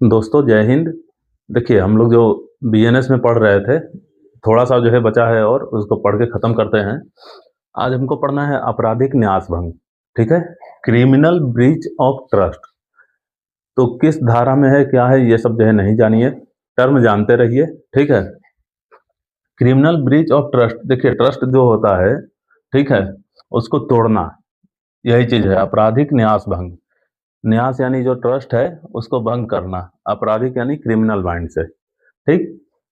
दोस्तों जय हिंद। देखिए हम लोग जो बीएनएस में पढ़ रहे थे, थोड़ा सा जो है बचा है और उसको पढ़ के ख़त्म करते हैं। आज हमको पढ़ना है आपराधिक न्यास भंग, ठीक है? Criminal breach of trust. तो किस धारा में है, क्या है, ये सब जो है नहीं जानिए, टर्म जानते रहिए, ठीक है? क्रिमिनल ब्रीच ऑफ ट्रस्ट, देखिए ट्रस्ट जो होता है, ठीक है, उसको तोड़ना, यही चीज़ है आपराधिक न्यास भंग। न्यास यानी जो ट्रस्ट है उसको भंग करना, आपराधिक यानी क्रिमिनल माइंड से, ठीक?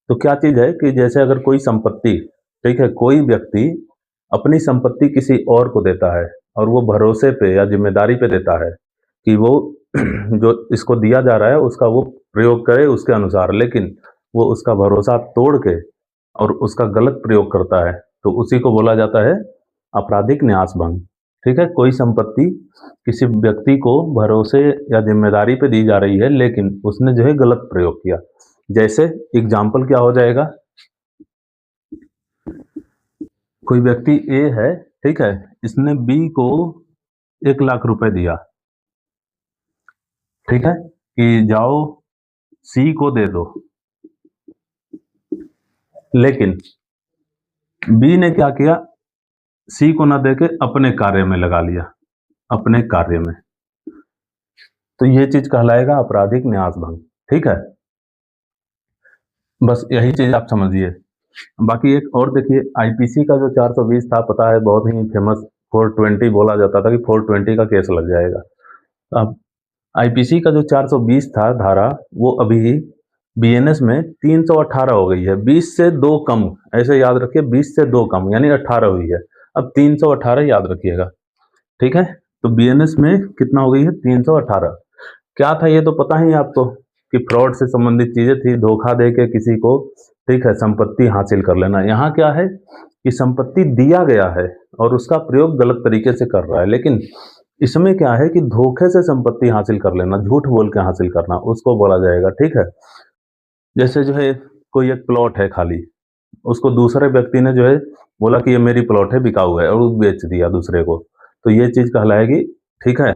तो क्या चीज़ है कि जैसे अगर कोई संपत्ति, ठीक है, कोई व्यक्ति अपनी संपत्ति किसी और को देता है और वो भरोसे पे या ज़िम्मेदारी पे देता है कि वो जो इसको दिया जा रहा है उसका वो प्रयोग करे उसके अनुसार, लेकिन वो उसका भरोसा तोड़ के और उसका गलत प्रयोग करता है, तो उसी को बोला जाता है आपराधिक न्यास भंग, ठीक है? कोई संपत्ति किसी व्यक्ति को भरोसे या ज़िम्मेदारी पे दी जा रही है, लेकिन उसने जो है गलत प्रयोग किया। जैसे एग्जाम्पल क्या हो जाएगा, कोई व्यक्ति ए है, ठीक है, इसने बी को 1 लाख रुपए दिया, ठीक है, कि जाओ सी को दे दो, लेकिन बी ने क्या किया, सी को ना देके अपने कार्य में लगा लिया, अपने कार्य में। तो ये चीज कहलाएगा आपराधिक न्यास भंग, ठीक है? बस यही चीज आप समझिए। बाकी एक और देखिए, आईपीसी का जो 420 था, पता है बहुत ही फेमस, 420 बोला जाता था कि 420 का केस लग जाएगा। अब आईपीसी का जो 420 था धारा, वो अभी बीएनएस में 318 हो गई है, 20 से 2 कम, ऐसे याद रखिए, 20 से 2 कम यानी 18 हुई है। अब 318 याद रखिएगा, ठीक है? तो बीएनएस में कितना हो गई है, 318। क्या था ये तो पता ही है आपको कि फ्रॉड से संबंधित चीजें थी, धोखा दे के किसी को, ठीक है, संपत्ति हासिल कर लेना। यहाँ क्या है कि संपत्ति दिया गया है और उसका प्रयोग गलत तरीके से कर रहा है, लेकिन इसमें क्या है कि धोखे से संपत्ति हासिल कर लेना, झूठ बोल के हासिल करना, उसको बोला जाएगा, ठीक है? जैसे जो है कोई एक प्लॉट है खाली, उसको दूसरे व्यक्ति ने जो है बोला कि ये मेरी प्लॉट है, बिकाऊ है, और वो बेच दिया दूसरे को, तो ये चीज कहलाएगी, ठीक है,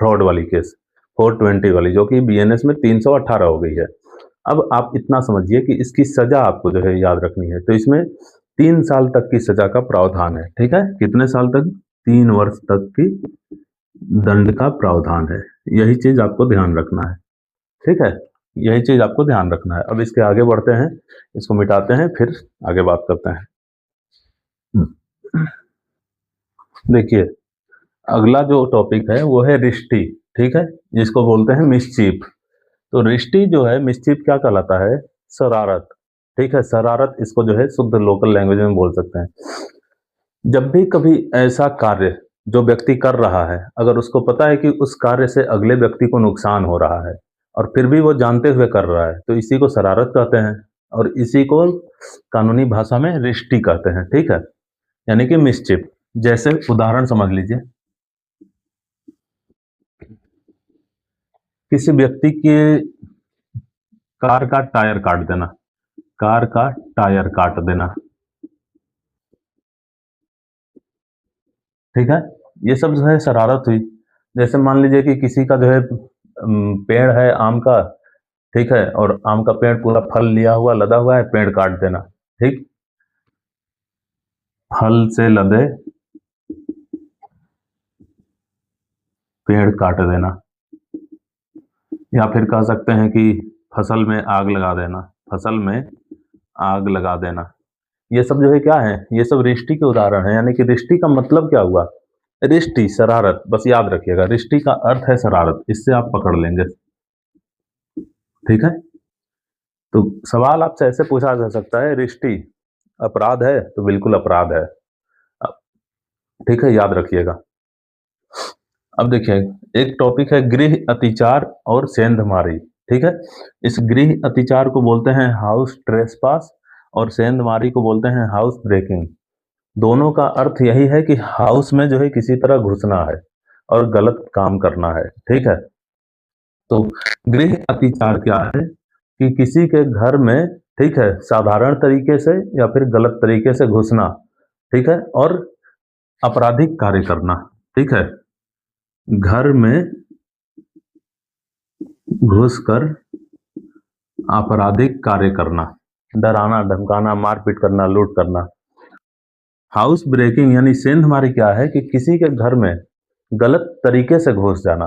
फ्रॉड वाली केस, 420 वाली, जो कि बीएनएस में 318 हो गई है। अब आप इतना समझिए कि इसकी सजा आपको जो है याद रखनी है, तो इसमें 3 साल तक की सजा का प्रावधान है, ठीक है? कितने साल तक? 3 वर्ष तक की दंड का प्रावधान है। यही चीज आपको ध्यान रखना है, ठीक है? यही चीज आपको ध्यान रखना है। अब इसके आगे बढ़ते हैं, इसको मिटाते हैं, फिर आगे बात करते हैं। देखिए, अगला जो टॉपिक है वो है रिष्टी, ठीक है, जिसको बोलते हैं मिसचीफ। तो रिष्टी जो है, मिसचीफ क्या कहलाता है? शरारत, ठीक है, शरारत, इसको जो है शुद्ध लोकल लैंग्वेज में बोल सकते हैं। जब भी कभी ऐसा कार्य जो व्यक्ति कर रहा है, अगर उसको पता है कि उस कार्य से अगले व्यक्ति को नुकसान हो रहा है और फिर भी वो जानते हुए कर रहा है, तो इसी को शरारत कहते हैं, और इसी को कानूनी भाषा में रिष्टी कहते हैं, ठीक है, यानी कि मिसचिफ। जैसे उदाहरण समझ लीजिए, किसी व्यक्ति के कार का टायर काट देना, कार का टायर काट देना, ठीक है, ये सब जो है शरारत हुई। जैसे मान लीजिए कि किसी का जो है पेड़ है आम का, ठीक है, और आम का पेड़ पूरा फल लिया हुआ लदा हुआ है, पेड़ काट देना, ठीक, फल से लदे पेड़ काट देना। या फिर कह सकते हैं कि फसल में आग लगा देना, फसल में आग लगा देना। ये सब जो है क्या है, ये सब रिष्टी के उदाहरण है। यानी कि रिष्टी का मतलब क्या हुआ? रिष्टी शरारत, बस याद रखिएगा, रिष्टी का अर्थ है शरारत, इससे आप पकड़ लेंगे, ठीक है? तो सवाल आपसे ऐसे पूछा जा सकता है, रिष्टी अपराध है? तो बिल्कुल अपराध है, ठीक है, याद रखिएगा। अब देखिए, एक टॉपिक है गृह अतिचार और सेंधमारी, ठीक है? इस गृह अतिचार को बोलते हैं हाउस ट्रेसपास और सेंधमारी को बोलते हैं हाउस ब्रेकिंग। दोनों का अर्थ यही है कि हाउस में जो है किसी तरह घुसना है और गलत काम करना है, ठीक है? तो गृह अतिचार क्या है कि किसी के घर में, ठीक है, साधारण तरीके से या फिर गलत तरीके से घुसना, ठीक है, और आपराधिक कार्य करना, ठीक है, घर में घुसकर आपराधिक कार्य करना, डराना धमकाना, मारपीट करना, लूट करना। हाउस ब्रेकिंग यानी सेंधमारी क्या है कि किसी के घर में गलत तरीके से घुस जाना,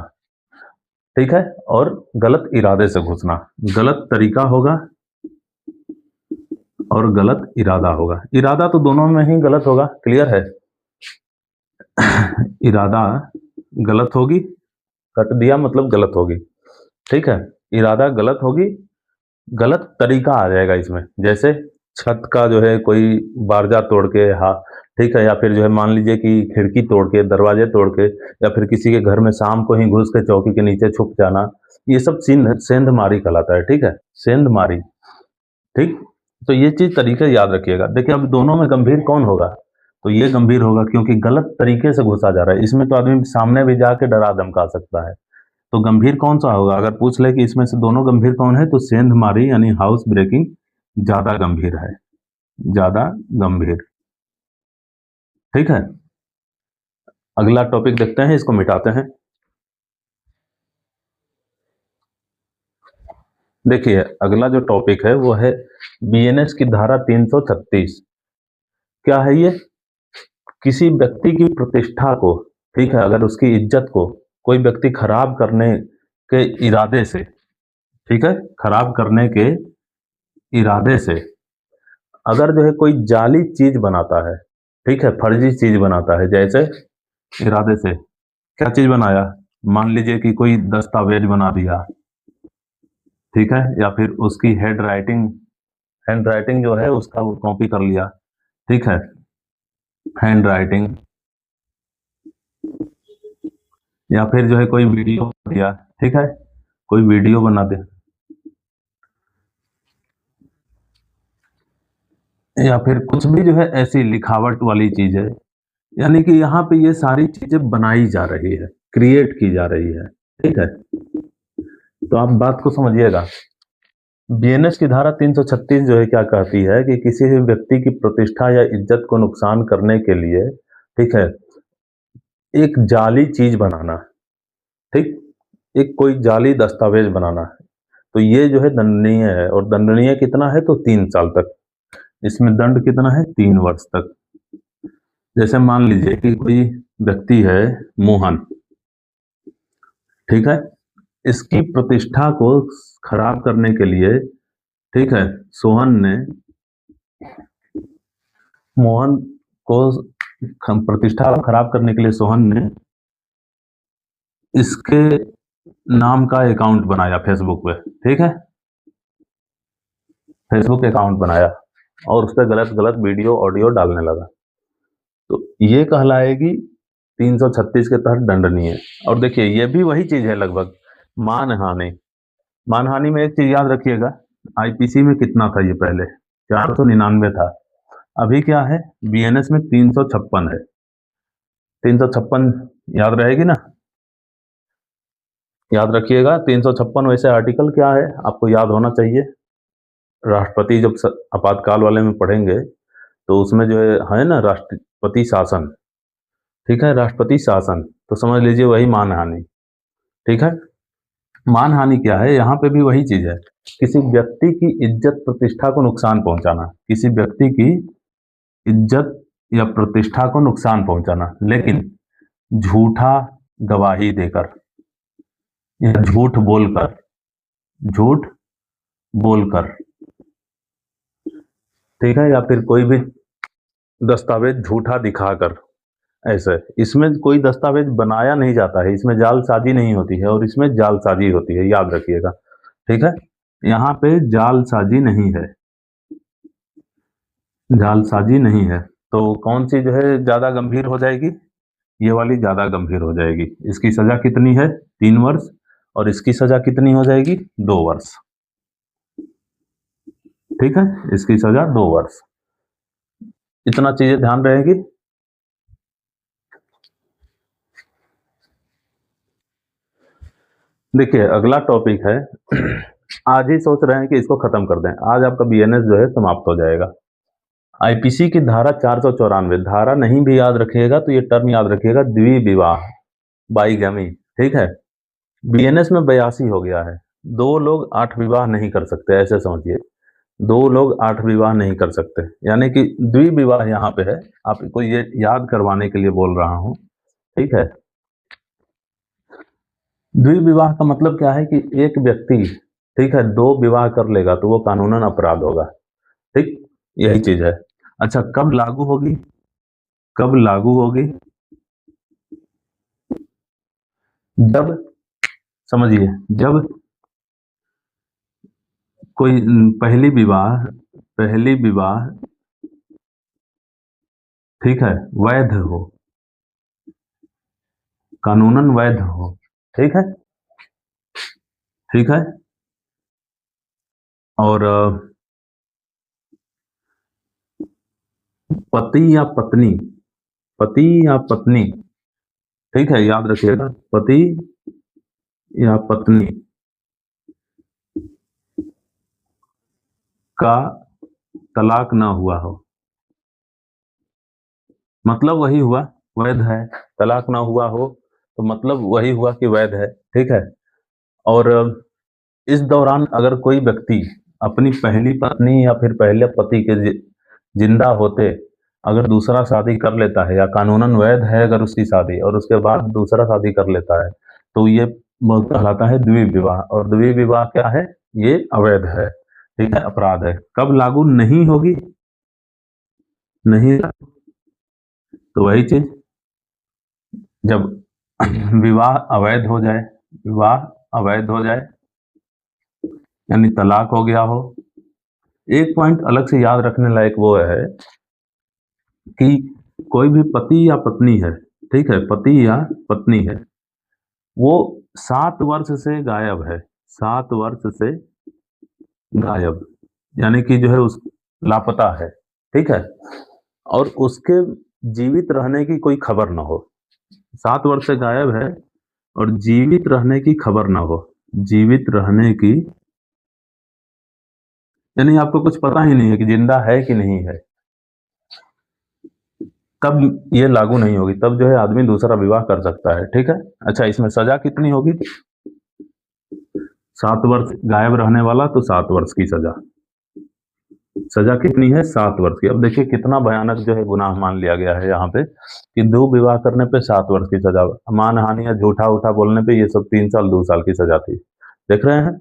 ठीक है, और गलत इरादे से घुसना। गलत तरीका होगा और गलत इरादा होगा। इरादा तो दोनों में ही गलत होगा, क्लियर है। इरादा गलत होगी, कट दिया मतलब गलत होगी, ठीक है। इरादा गलत होगी, गलत तरीका आ जाएगा इसमें। जैसे छत का जो है कोई बारजा तोड़ के, हाँ ठीक है, या फिर जो है मान लीजिए कि खिड़की तोड़ के, दरवाजे तोड़ के, या फिर किसी के घर में शाम को ही घुस के चौकी के नीचे छुप जाना, ये सब सेंधमारी कहलाता है, ठीक है, सेंधमारी, ठीक। तो ये चीज तरीके याद रखिएगा। देखिए अब दोनों में गंभीर कौन होगा, तो ये गंभीर होगा क्योंकि गलत तरीके से घुसा जा रहा है। इसमें तो आदमी सामने भी जाके डरा धमका सकता है। तो गंभीर कौन सा होगा, अगर पूछ ले कि इसमें से दोनों गंभीर कौन है, तो सेंधमारी यानी हाउस ब्रेकिंग ज्यादा गंभीर है, ज्यादा गंभीर, ठीक है। अगला टॉपिक देखते हैं, इसको मिटाते हैं। देखिए अगला जो टॉपिक है वो है बीएनएस की धारा 336। क्या है ये, किसी व्यक्ति की प्रतिष्ठा को, ठीक है, अगर उसकी इज्जत को कोई व्यक्ति खराब करने के इरादे से, ठीक है, खराब करने के इरादे से अगर जो है कोई जाली चीज बनाता है, ठीक है, फर्जी चीज बनाता है, जैसे इरादे से क्या चीज बनाया, मान लीजिए कि कोई दस्तावेज बना दिया, ठीक है, या फिर उसकी हैंड राइटिंग जो है उसका वो कॉपी कर लिया, ठीक है, हैंड राइटिंग, या फिर जो है कोई वीडियो बना दिया, ठीक है, कोई वीडियो बना दे, या फिर कुछ भी जो है ऐसी लिखावट वाली चीज है, यानी कि यहाँ पे ये सारी चीजें बनाई जा रही है, क्रिएट की जा रही है, ठीक है। तो आप बात को समझिएगा। बीएनएस की धारा 336 जो है क्या कहती है कि किसी भी व्यक्ति की प्रतिष्ठा या इज्जत को नुकसान करने के लिए, ठीक है, एक जाली चीज बनाना, ठीक, एक कोई जाली दस्तावेज बनाना, तो ये जो है दंडनीय है। और दंडनीय कितना है, तो 3 साल तक। इसमें दंड कितना है, 3 वर्ष तक। जैसे मान लीजिए कि कोई व्यक्ति है मोहन, ठीक है, इसकी प्रतिष्ठा को खराब करने के लिए, ठीक है, सोहन ने मोहन को प्रतिष्ठा को खराब करने के लिए सोहन ने इसके नाम का अकाउंट बनाया फेसबुक पे, ठीक है, फेसबुक अकाउंट बनाया और उस पर गलत गलत वीडियो ऑडियो डालने लगा, तो ये कहलाएगी 336 के तहत दंडनीय। और देखिए ये भी वही चीज है लगभग, मानहानि। मानहानि में एक चीज याद रखिएगा, आईपीसी में कितना था ये, पहले 499 था, अभी क्या है, बीएनएस में 356 है। 356 याद रहेगी ना, याद रखिएगा 356। वैसे आर्टिकल क्या है आपको याद होना चाहिए, राष्ट्रपति जब आपातकाल वाले में पढ़ेंगे तो उसमें जो है ना राष्ट्रपति शासन, ठीक है, राष्ट्रपति शासन, तो समझ लीजिए वही मानहानि, ठीक है। मानहानि क्या है, यहाँ पे भी वही चीज है, किसी व्यक्ति की इज्जत प्रतिष्ठा को नुकसान पहुंचाना, किसी व्यक्ति की इज्जत या प्रतिष्ठा को नुकसान पहुंचाना, लेकिन झूठा गवाही देकर या झूठ बोलकर, ठीक है, या फिर कोई भी दस्तावेज झूठा दिखाकर, ऐसे। इसमें कोई दस्तावेज बनाया नहीं जाता है, इसमें जालसाजी नहीं होती है, और इसमें जालसाजी होती है, याद रखिएगा, ठीक है। यहाँ पे जालसाजी नहीं है, जालसाजी नहीं है। तो कौन सी जो है ज्यादा गंभीर हो जाएगी, ये वाली ज्यादा गंभीर हो जाएगी। इसकी सजा कितनी है, 3 वर्ष, और इसकी सजा कितनी हो जाएगी, 2 वर्ष, ठीक है, इसकी सजा 2 वर्ष। इतना चीजें ध्यान रहेगी। देखिए अगला टॉपिक है, आज ही सोच रहे हैं कि इसको खत्म कर दें, आज आपका बीएनएस जो है समाप्त हो जाएगा। आईपीसी की धारा 494, धारा नहीं भी याद रखिएगा तो ये टर्म याद रखिएगा, द्विविवाह, बाईगमी, ठीक है। बीएनएस में 82 हो गया है, दो लोग 8 विवाह नहीं कर सकते, ऐसे समझिए। दो लोग 8 विवाह नहीं कर सकते, यानी कि द्विविवाह यहाँ पे है। आपको ये याद करवाने के लिए बोल रहा हूँ, ठीक है। द्विविवाह का मतलब क्या है कि एक व्यक्ति, ठीक है, दो विवाह कर लेगा तो वो कानूनन अपराध होगा, ठीक, यही चीज है। अच्छा, कब लागू होगी? कब लागू होगी? जब, समझिए, जब कोई पहली विवाह, ठीक है, वैध हो, कानूनन वैध हो, ठीक है, ठीक है। और पति या पत्नी, पति या पत्नी, ठीक है, याद रखिएगा, पति या पत्नी का तलाक ना हुआ हो, मतलब वही हुआ, वैध है। तलाक ना हुआ हो तो मतलब वही हुआ कि वैध है, ठीक है। और इस दौरान अगर कोई व्यक्ति अपनी पहली पत्नी या फिर पहले पति के जिंदा होते अगर दूसरा शादी कर लेता है, या कानूनन वैध है अगर उसकी शादी, और उसके बाद दूसरा शादी कर लेता है, तो ये कहलाता है द्विविवाह। और द्विविवाह क्या है? ये अवैध है, ठीक है, अपराध है। कब लागू नहीं होगी? नहीं, तो वही चीज, जब विवाह अवैध हो जाए, विवाह अवैध हो जाए, यानी तलाक हो गया हो। एक पॉइंट अलग से याद रखने लायक वो है कि कोई भी पति या पत्नी है, ठीक है, पति या पत्नी है, वो 7 वर्ष से गायब है, 7 वर्ष से गायब, यानी कि जो है उस लापता है, ठीक है, और उसके जीवित रहने की कोई खबर ना हो। 7 वर्ष से गायब है और जीवित रहने की खबर ना हो, जीवित रहने की, यानी आपको कुछ पता ही नहीं है कि जिंदा है कि नहीं है, तब ये लागू नहीं होगी, तब जो है आदमी दूसरा विवाह कर सकता है, ठीक है। अच्छा, इसमें सजा कितनी होगी? 7 वर्ष गायब रहने वाला तो 7 वर्ष की सजा। सजा कितनी है? 7 वर्ष की। अब देखिए कितना भयानक जो है गुनाह मान लिया गया है यहाँ पे, कि दो विवाह करने पे 7 वर्ष की सजा, मानहानि या झूठा उठा बोलने पे ये सब 3 साल 2 साल की सजा थी। देख रहे हैं?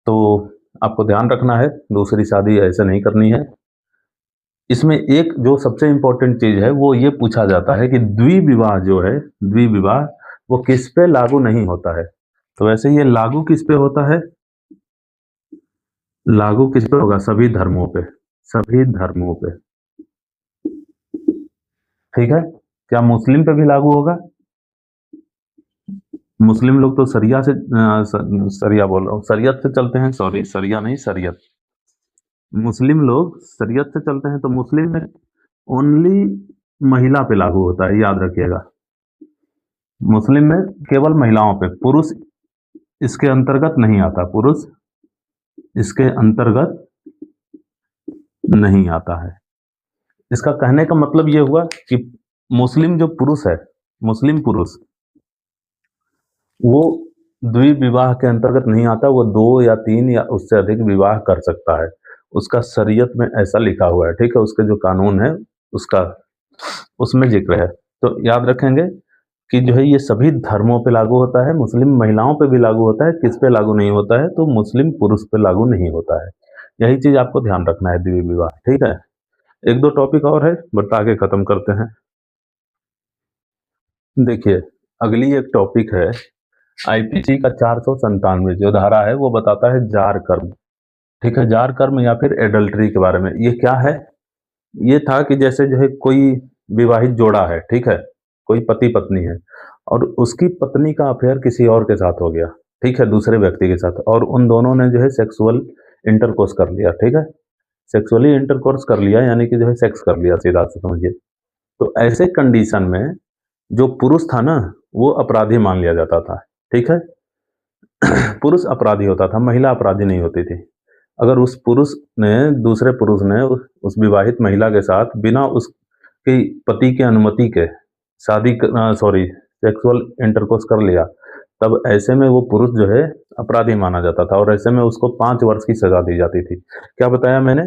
तो आपको ध्यान रखना है, दूसरी शादी ऐसे नहीं करनी है। इसमें एक जो सबसे इंपॉर्टेंट चीज है वो ये पूछा जाता है कि द्विविवाह जो है, द्विविवाह वो किस पे लागू नहीं होता है? तो वैसे ये लागू किस पे होता है? लागू किस पे होगा? सभी धर्मों पे, सभी धर्मों पे, ठीक है। क्या मुस्लिम पे भी लागू होगा? मुस्लिम लोग तो सरिया से सरिया बोल रहा हूँ, शरीयत से चलते हैं, सॉरी, सरिया नहीं, शरीयत। मुस्लिम लोग शरीयत से चलते हैं, तो मुस्लिम में ओनली महिला पे लागू होता है, याद रखिएगा। मुस्लिम में केवल महिलाओं पे, पुरुष इसके अंतर्गत नहीं आता, पुरुष इसके अंतर्गत नहीं आता है। इसका कहने का मतलब ये हुआ कि मुस्लिम जो पुरुष है, मुस्लिम पुरुष, वो द्विविवाह के अंतर्गत नहीं आता, वो 2 या 3 या उससे अधिक विवाह कर सकता है। उसका शरीयत में ऐसा लिखा हुआ है, ठीक है, उसके जो कानून है उसका, उसमें जिक्र है। तो याद रखेंगे कि जो है ये सभी धर्मों पे लागू होता है, मुस्लिम महिलाओं पे भी लागू होता है। किस पे लागू नहीं होता है? तो मुस्लिम पुरुष पे लागू नहीं होता है। यही चीज आपको ध्यान रखना है, द्विविवाह, ठीक है। एक दो टॉपिक और है बट आगे खत्म करते हैं। देखिए, अगली एक टॉपिक है आईपीसी का 497 जो धारा है, वो बताता है जार कर्म, ठीक है, जार कर्म या फिर एडल्ट्री के बारे में। ये क्या है? ये था कि जैसे जो है कोई विवाहित जोड़ा है, ठीक है, कोई पति पत्नी है, और उसकी पत्नी का अफेयर किसी और के साथ हो गया, ठीक है, दूसरे व्यक्ति के साथ, और उन दोनों ने जो है सेक्सुअल इंटरकोर्स कर लिया, ठीक है, सेक्सुअली इंटरकोर्स कर लिया, यानी कि जो है सेक्स कर लिया, सीधा से समझिए। तो ऐसे कंडीशन में जो पुरुष था ना, वो अपराधी मान लिया जाता था, ठीक है। पुरुष अपराधी होता था, महिला अपराधी नहीं होती थी। अगर उस पुरुष ने, दूसरे पुरुष ने उस विवाहित महिला के साथ बिना उसकी पति की अनुमति के शादी, सॉरी, सेक्सुअल इंटरकोर्स कर लिया, तब ऐसे में वो पुरुष जो है अपराधी माना जाता था और ऐसे में उसको 5 वर्ष की सजा दी जाती थी। क्या बताया मैंने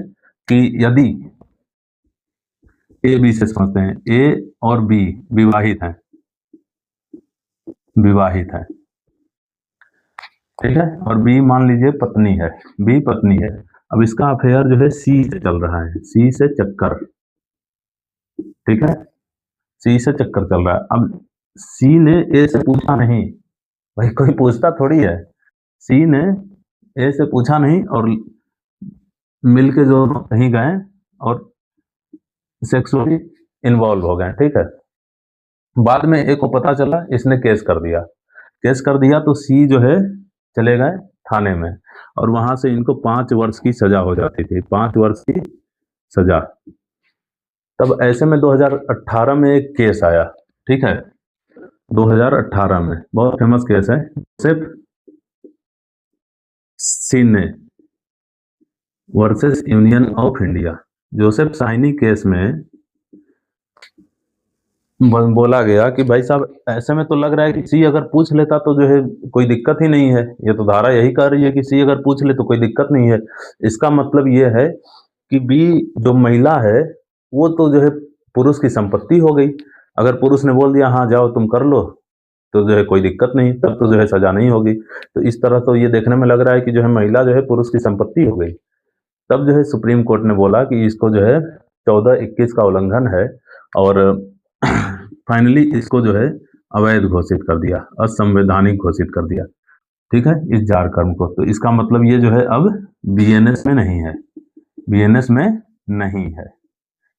कि यदि ए बी से समझते हैं, ए और बी विवाहित हैं, विवाहित है, ठीक है, और बी मान लीजिए पत्नी है, बी पत्नी है। अब इसका अफेयर जो है सी से चल रहा है, सी से चक्कर, ठीक है, सी से चक्कर चल रहा है। अब सी ने ए से पूछा नहीं, भाई कोई पूछता थोड़ी है, सी ने ए से पूछा नहीं और मिलके जो कहीं गए और सेक्सुअली इन्वॉल्व हो गए, ठीक है। बाद में ए को पता चला, इसने केस कर दिया, केस कर दिया तो सी जो है चले गए थाने में और वहां से इनको 5 वर्ष की सजा हो जाती थी, 5 वर्ष की सजा। तब ऐसे में 2018 में एक केस आया, ठीक है, 2018 में बहुत फेमस केस है, Joseph Shine versus Union of India. Joseph Shine case में बोला गया कि भाई साहब ऐसे में तो लग रहा है कि सी अगर पूछ लेता तो जो है कोई दिक्कत ही नहीं है, ये तो धारा यही कह रही है कि सी अगर पूछ ले तो कोई दिक्कत नहीं है। इसका मतलब ये है कि बी जो महिला है वो तो जो है पुरुष की संपत्ति हो गई। अगर पुरुष ने बोल दिया हाँ जाओ तुम कर लो तो जो है कोई दिक्कत नहीं, तब तो जो है सजा नहीं होगी। तो इस तरह तो ये देखने में लग रहा है कि जो है महिला जो है पुरुष की संपत्ति हो गई। तब जो है सुप्रीम कोर्ट ने बोला कि इसको जो है 14-21 का उल्लंघन है और फाइनली इसको जो है अवैध घोषित कर दिया, असंवैधानिक घोषित कर दिया, ठीक है, इस झारखंड को। तो इसका मतलब ये जो है अब बीएनएस में नहीं है, बीएनएस में नहीं है,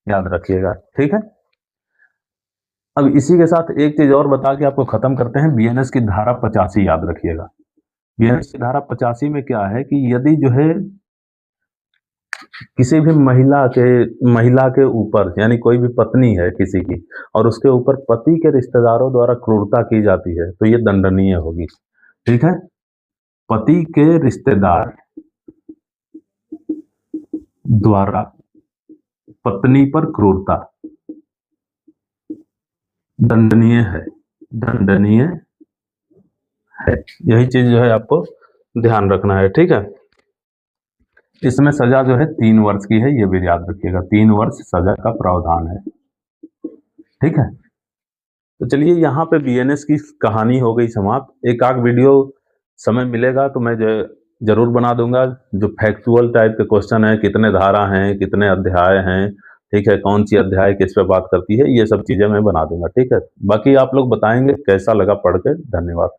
याद रखिएगा, ठीक है। अब इसी के साथ एक चीज और बता के आपको खत्म करते हैं, बीएनएस की धारा 85 याद रखिएगा। बीएनएस की धारा 85 में क्या है कि यदि जो है किसी भी महिला के ऊपर, यानी कोई भी पत्नी है किसी की और उसके ऊपर पति के रिश्तेदारों द्वारा क्रूरता की जाती है तो ये दंडनीय होगी, ठीक है। पति के रिश्तेदार द्वारा पत्नी पर क्रूरता दंडनीय है, दंडनीय है। यही चीज जो है आपको ध्यान रखना है, ठीक है। इसमें सजा जो है 3 वर्ष की है, ये भी याद रखिएगा, 3 वर्ष सजा का प्रावधान है, ठीक है। तो चलिए यहाँ पे बीएनएस की कहानी हो गई समाप्त। एक आध वीडियो समय मिलेगा तो मैं जो जरूर बना दूंगा, जो फैक्चुअल टाइप के क्वेश्चन है, कितने धारा हैं, कितने अध्याय हैं, ठीक है, कौन सी अध्याय किस पे बात करती है, ये सब चीजें मैं बना दूंगा, ठीक है। बाकी आप लोग बताएंगे कैसा लगा पढ़ के। धन्यवाद।